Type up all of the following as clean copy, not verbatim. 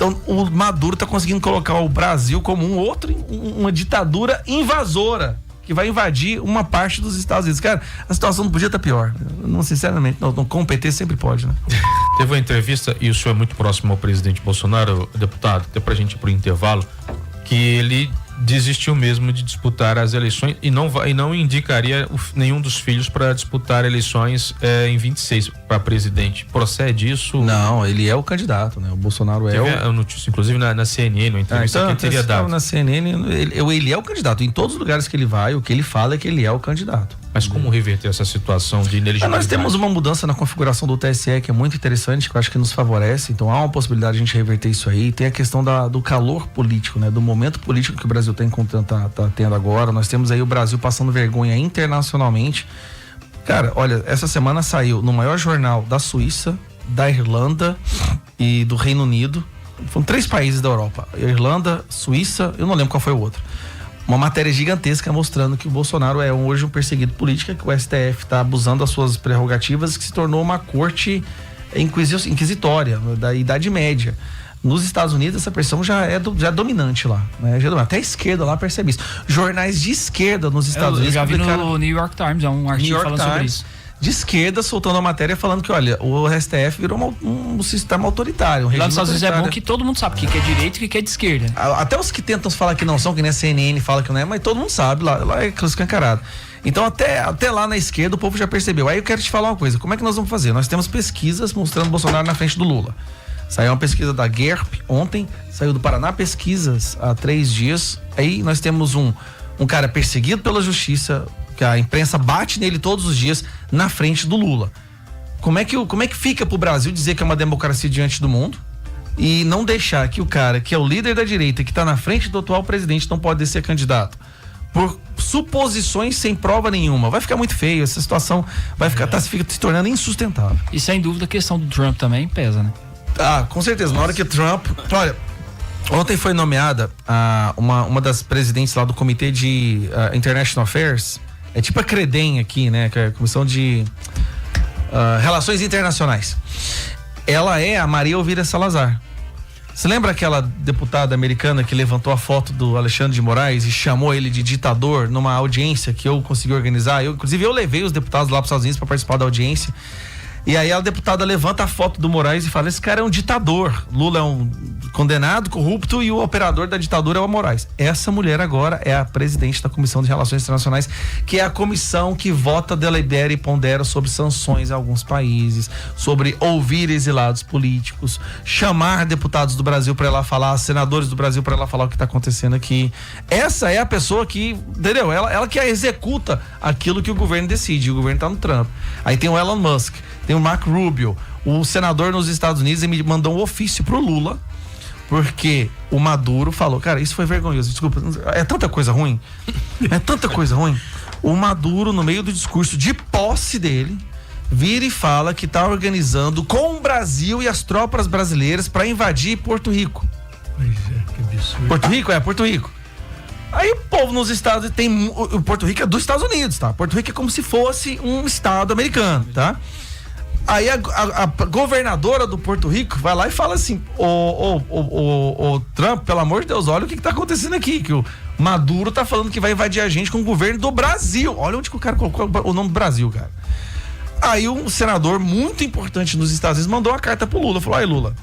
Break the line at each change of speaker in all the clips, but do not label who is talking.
Então, o Maduro está conseguindo colocar o Brasil como uma ditadura invasora, que vai invadir uma parte dos Estados Unidos. Cara, a situação não podia estar pior. Não, sinceramente, com o PT sempre pode, né?
Teve uma entrevista, e o senhor é muito próximo ao presidente Bolsonaro, deputado, até pra gente ir pro intervalo, que ele desistiu mesmo de disputar as eleições e não indicaria nenhum dos filhos para disputar eleições em 26 para presidente. Procede isso?
Não, ele é o candidato, né? O Bolsonaro é
a notícia, inclusive na CNN, uma entrevista que ele teria dado.
Na CNN, ele é o candidato. Em todos os lugares que ele vai, o que ele fala é que ele é o candidato.
Mas como reverter essa situação de inelegibilidade?
Nós temos uma mudança na configuração do TSE que é muito interessante, que eu acho que nos favorece. Então há uma possibilidade de a gente reverter isso aí. Tem a questão do calor político, né? Do momento político que o Brasil tá tendo agora. Nós temos aí o Brasil passando vergonha internacionalmente. Cara, olha, essa semana saiu no maior jornal da Suíça, da Irlanda e do Reino Unido. Foram 3 países da Europa: Irlanda, Suíça, eu não lembro qual foi o outro. Uma matéria gigantesca mostrando que o Bolsonaro é hoje um perseguido político, que o STF está abusando das suas prerrogativas, que se tornou uma corte inquisitória da Idade Média. Nos Estados Unidos, essa pressão já é dominante lá, né? Até a esquerda lá percebe isso. Jornais de esquerda nos Estados Unidos.
Eu já vi no New York Times, é um artigo falando sobre isso.
De esquerda, soltando a matéria falando que, olha, o STF virou um sistema autoritário.
Lá nos Estados Unidos é bom que todo mundo sabe o que é direito e o que é de esquerda.
Até os que tentam falar que não são, que nem a CNN fala que não é, mas todo mundo sabe, lá é escancarado. Então até lá na esquerda o povo já percebeu. Aí eu quero te falar uma coisa, como é que nós vamos fazer? Nós temos pesquisas mostrando o Bolsonaro na frente do Lula. Saiu uma pesquisa da GERP ontem, saiu do Paraná Pesquisas há 3 dias. Aí nós temos um cara perseguido pela justiça, que a imprensa bate nele todos os dias, na frente do Lula. Como é que fica pro Brasil dizer que é uma democracia diante do mundo e não deixar que o cara que é o líder da direita, que tá na frente do atual presidente, não pode ser candidato? Por suposições sem prova nenhuma. Vai ficar muito feio, essa situação fica se tornando insustentável.
E sem dúvida a questão do Trump também pesa, né?
Ah, com certeza. Na hora que Trump... Olha, ontem foi nomeada uma das presidentes lá do Comitê de International Affairs. É tipo a CREDEM aqui, né? Que é a Comissão de Relações Internacionais. Ela é a Maria Elvira Salazar. Você lembra aquela deputada americana que levantou a foto do Alexandre de Moraes e chamou ele de ditador numa audiência que eu consegui organizar? Inclusive, eu levei os deputados lá para os Estados Unidos para participar da audiência. E aí a deputada levanta a foto do Moraes e fala: esse cara é um ditador. Lula é um condenado, corrupto, e o operador da ditadura é o Moraes. Essa mulher agora é a presidente da Comissão de Relações Internacionais, que é a comissão que vota, delibera e pondera sobre sanções a alguns países, sobre ouvir exilados políticos, chamar deputados do Brasil para ir lá falar, senadores do Brasil para ir lá falar o que está acontecendo aqui. Essa é a pessoa que, entendeu? Ela que executa aquilo que o governo decide. O governo tá no Trump. Aí tem o Elon Musk, tem o Marco Rubio, o senador nos Estados Unidos, e me mandou um ofício pro Lula, porque o Maduro falou, cara, isso foi vergonhoso, desculpa, é tanta coisa ruim, o Maduro, no meio do discurso de posse dele, vira e fala que tá organizando com o Brasil e as tropas brasileiras para invadir Porto Rico.
Pois é, que absurdo.
Porto Rico. Aí o povo nos Estados Unidos o Porto Rico é dos Estados Unidos, tá? Porto Rico é como se fosse um estado americano, tá? Aí a governadora do Porto Rico vai lá e fala assim: ô Trump, pelo amor de Deus, olha o que tá acontecendo aqui, que o Maduro tá falando que vai invadir a gente com o governo do Brasil. Olha onde que o cara colocou o nome do Brasil, cara. Aí um senador muito importante nos Estados Unidos mandou uma carta pro Lula, falou: aí Lula,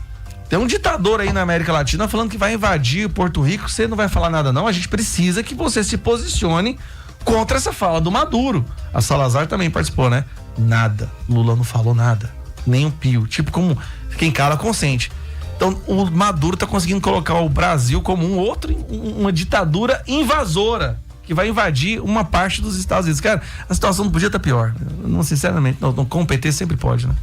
tem um ditador aí na América Latina falando que vai invadir Porto Rico, você não vai falar nada não, a gente precisa que você se posicione contra essa fala do Maduro. A Salazar também participou, né? Nada. Lula não falou nada. Nem um pio. Tipo, como quem cala consente. Então, o Maduro tá conseguindo colocar o Brasil como uma ditadura invasora, que vai invadir uma parte dos Estados Unidos. Cara, a situação não podia estar pior. Sinceramente, com o PT sempre pode, né?